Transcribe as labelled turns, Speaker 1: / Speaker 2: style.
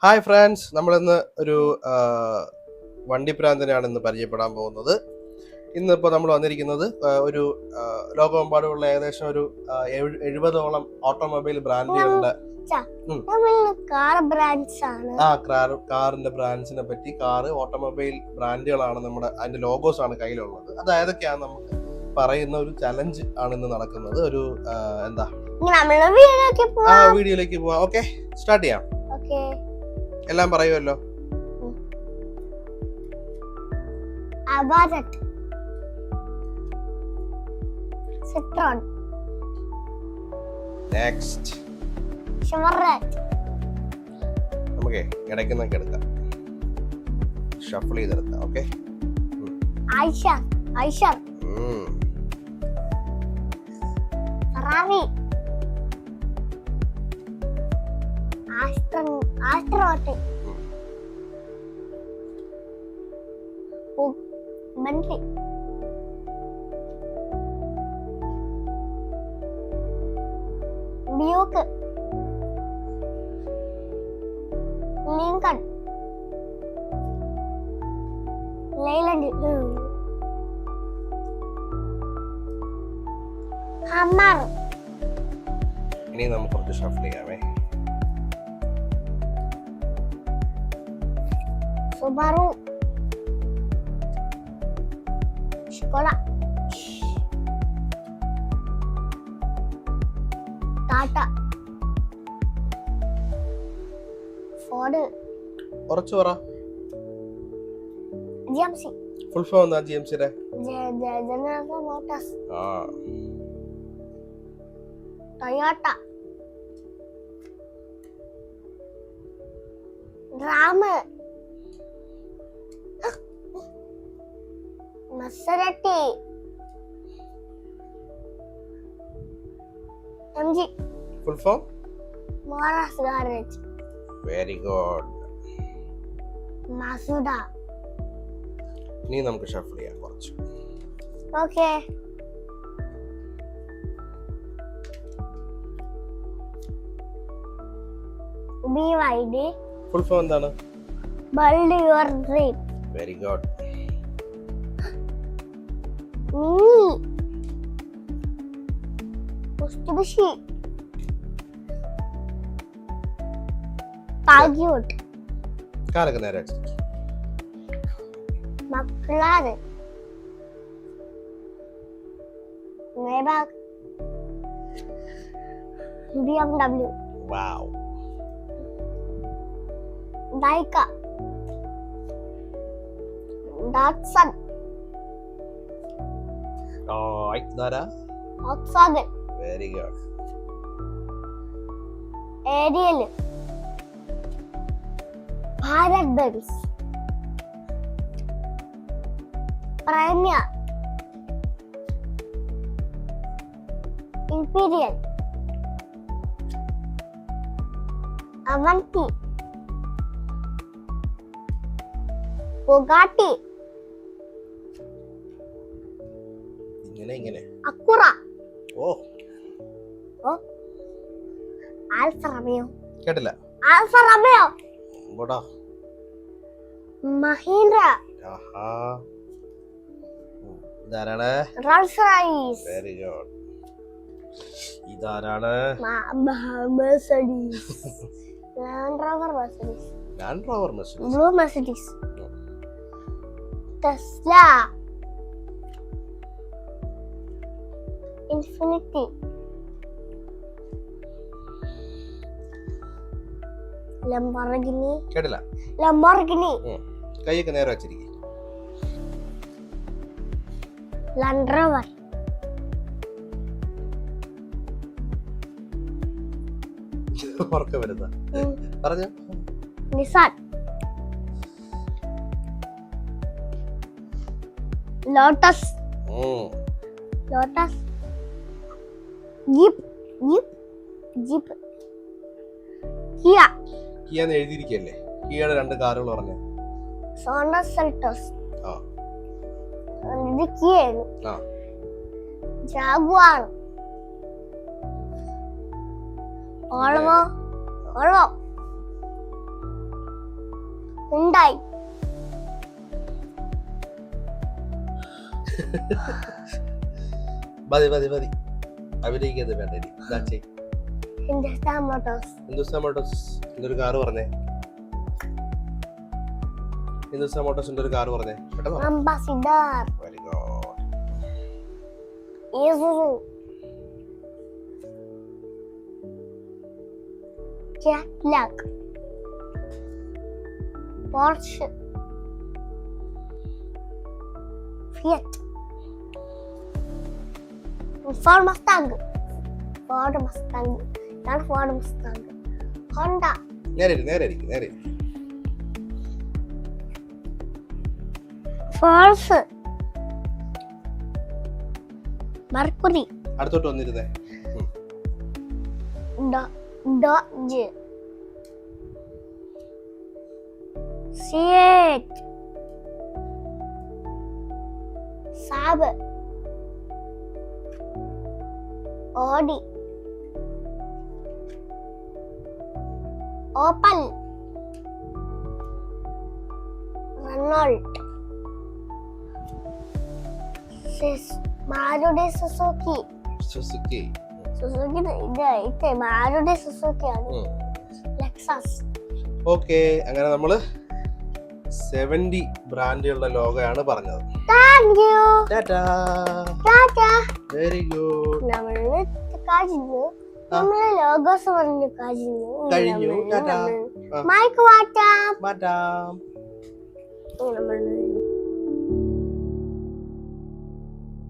Speaker 1: Hi friends, നമ്മളിന്ന് ഒരു വണ്ടി പ്രാന്തനെയാണ് ഇന്ന് പരിചയപ്പെടാൻ പോകുന്നത്. ഇന്നിപ്പോൾ നമ്മൾ വന്നിരിക്കുന്നത് ഒരു ലോകമെമ്പാടുമുള്ള ഏകദേശം ഒരു 70ഓളം ഓട്ടോമൊബൈൽ ബ്രാൻഡുകളുടെ കാറിന്റെ ബ്രാൻഡ്സിനെ പറ്റി, ഓട്ടോമൊബൈൽ ബ്രാൻഡുകളാണ് നമ്മുടെ അതിന്റെ ലോഗോസ് ആണ് കയ്യിലുള്ളത്. അത് ഏതൊക്കെയാണ് നമുക്ക് പറയുന്ന ഒരു ചലഞ്ച് ആണ് ഇന്ന് നടക്കുന്നത്. ഒരു എന്താ വീഡിയോയിലേക്ക് പോവാം. ഓക്കെ, സ്റ്റാർട്ട് ചെയ്യാം. എല്ലാം പറയുമല്ലോ. നെക്സ്റ്റ് നമുക്ക് ഇടയ്ക്കുന്നൊക്കെ എടുക്കാം, ഷഫിൾ ചെയ്തെടുക്കാം. Okay,
Speaker 2: Ferrari, Aston, Bentley, Buick, Lincoln, Leyland, Hammer.
Speaker 1: ഇനി നമുക്ക് കുറച്ച് shuffle ചെയ്യാമേ.
Speaker 2: Subaru, Skoda, Tata, Ford,
Speaker 1: കുറച്ച് പറ.
Speaker 2: GMC,
Speaker 1: ഫുൾ ഫോം എന്താ GMCയുടെ?
Speaker 2: General Motors, Toyota, Ram, Maserati, MG,
Speaker 1: full form
Speaker 2: Moras Garage,
Speaker 1: very good.
Speaker 2: Mazda.
Speaker 1: ഇനി നമുക്ക് ഷഫിൾ ചെയ്യാം കുറച്ച്.
Speaker 2: Okay. BYD,
Speaker 1: ഫുൾ ഫോം എന്താണ്?
Speaker 2: Build Your Dream.
Speaker 1: Very good.
Speaker 2: Mitsubishi, Peugeot,
Speaker 1: കാലൊക്കെ നേരെ
Speaker 2: McLaren, Maybach, BMW,
Speaker 1: വാവ്.
Speaker 2: Daika, Datsun, Volkswagen,
Speaker 1: very good.
Speaker 2: Ariel, Bharat Benz, Premier, Imperial, Avanti, Bugatti,
Speaker 1: ഇങ്ങനെ
Speaker 2: Acura,
Speaker 1: ഓ,
Speaker 2: Alfa Romeo,
Speaker 1: കേട്ടില്ല.
Speaker 2: Alfa Romeo,
Speaker 1: ബോടാ.
Speaker 2: Mahindra,
Speaker 1: ആഹാ, ഇതാരാണ്?
Speaker 2: Rolls Royce,
Speaker 1: very good. ഇതാരാണ്?
Speaker 2: Mercedes, Land Rover Mercedes,
Speaker 1: land rover Mercedes.
Speaker 2: Blue Mercedes, Tesla, Infiniti,
Speaker 1: കേട്ടില്ല.
Speaker 2: Lamborghini,
Speaker 1: കൈയൊക്കെ നേരെ വെച്ചിരിക്കും.
Speaker 2: Land Rover,
Speaker 1: ഉറക്കം വരുന്ന പറഞ്ഞ.
Speaker 2: Nissan, Lotus, Jeep, Kia,
Speaker 1: കിയാന്ന് എഴുതിയിരിക്കല്ലേ? കിയയുടെ 2 കാറുകൾ പറഞ്ഞേ.
Speaker 2: Honda Seltos,
Speaker 1: ആ
Speaker 2: ഇത് കിയായിരുന്നു.
Speaker 1: ആ
Speaker 2: ജാഗ്വാർ, ഓൾവോ, Volvo. Hyundai.
Speaker 1: മതി അഭിനയിക്കുന്നത് വേണ്ട ഇനി. ഇതാ ചെയ്യ്.
Speaker 2: Hindustan Motors.
Speaker 1: ഹിന്ദുസ്ഥാൻ മോട്ടോഴ്സ് ഒരു കാറ് പറഞ്ഞേ. ഹിന്ദുസ്ഥാൻ മോട്ടോഴ്സിന്റെ ഒരു കാറ് പറഞ്ഞേ. പെട്ടെന്ന് പറ.
Speaker 2: Ambassador.
Speaker 1: Very good.
Speaker 2: Isuzu. Cadillac. Porsche. Fiat. Ford Mustang. Ford Mustang. Not Ford Mustang. Honda.
Speaker 1: നേരെ ഇരിക്ക്.
Speaker 2: Force. Mercury.
Speaker 1: അടുത്തോട്ട് വന്നിരുന്നേ.
Speaker 2: Dodge. Seat. Saab. Audi. Opel. Renault. Maruti Suzuki.
Speaker 1: Suzuki.
Speaker 2: Suzuki ഇത് Maruti Suzuki ആണ്. Lexus.
Speaker 1: ഓക്കെ, അങ്ങനെ നമ്മള് 70 ബ്രാൻഡുകളുടെ ലോഗോയാണ് പറഞ്ഞത്.
Speaker 2: Thank you.
Speaker 1: Tata.
Speaker 2: Tata.
Speaker 1: Very good.
Speaker 2: നമ്മള് നമ്മള് ലോഗോസ് പറഞ്ഞു
Speaker 1: കഴിഞ്ഞു. ടാറ്റാ.
Speaker 2: മൈക്ക് വാട്ടാം.
Speaker 1: മാറ്റാം.
Speaker 2: നമ്മൾ